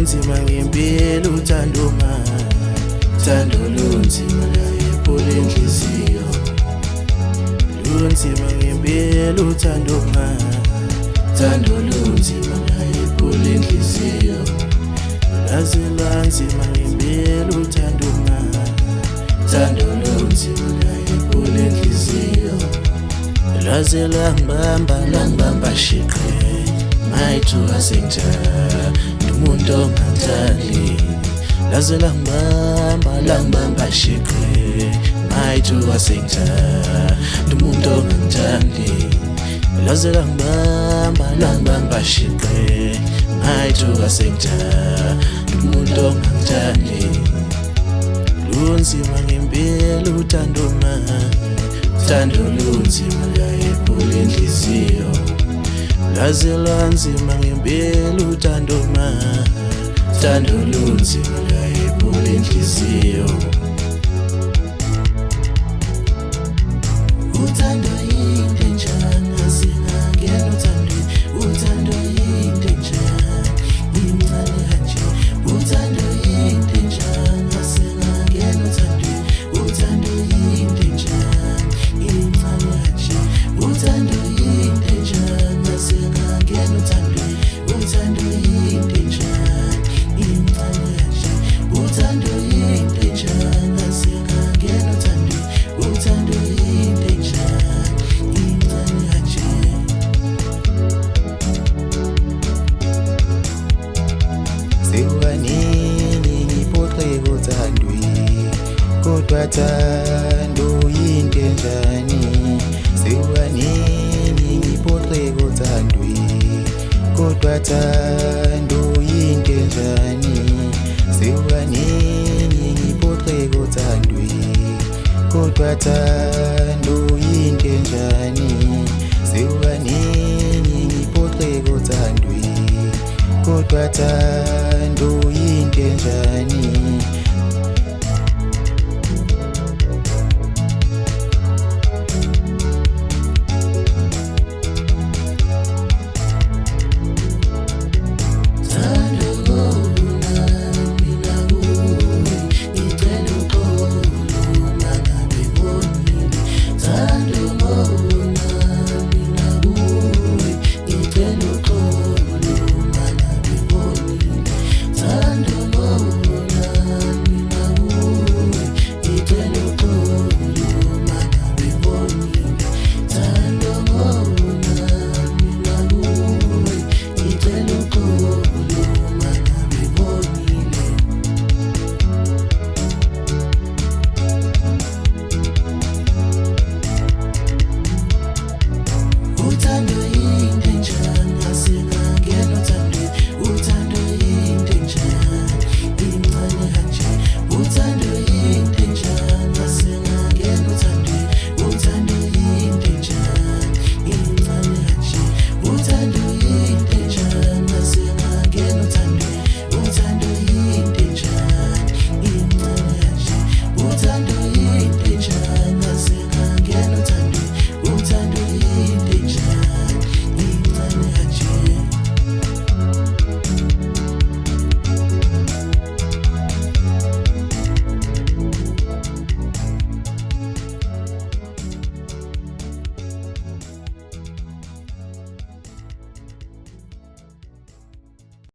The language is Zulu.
lunzima ngempela uthando manje, uthando lunzima la ephula inhliziyo. Lunzima ngempela uthando manje, uthando lunzima la ephula inhliziyo. Laze lanzima ngempela uthando manje, uthando lunzima la ephula inhliziyo. Laze langibamba shiqe, mayithi wasengithanda umuntu ongathandi. Laze langibamba shiqe, mayithi wasengithanda umuntu ongathandi. Laze langibamba shiqe, mayithi wasengithanda umuntu ongathandi. Lunzima ngempela uthando manje, uthando lunzima la ephula inhliziyo. Laze lanzima ngempela uthando manje, uthando lunzima la ephula inhliziyo. Uthando yinto enjani asingangena uthandweni, uthando yinto enjani incane kanje. Uthando yinto enjani asingangena uthandweni, uthando yinto enjani incane kanje. Uthando yinto enjani asingangena uthandweni, uthando yinto enjani incane kanje. Uthando yinto enjani asingangena uthandweni, uthando yinto enjani incane kanje. Sekukaningi ngiphoxeka uthandweni, kodwa thando yinto enjani. Sekukaningi ngiphoxeka uthandweni, kodwa thando yinto enjani. Sekukaningi ngiphoxeka uthandweni, kodwa thando yinto enjani. Sekukaningi ngiphoxeka uthandweni, kodwa thando yinto enjani.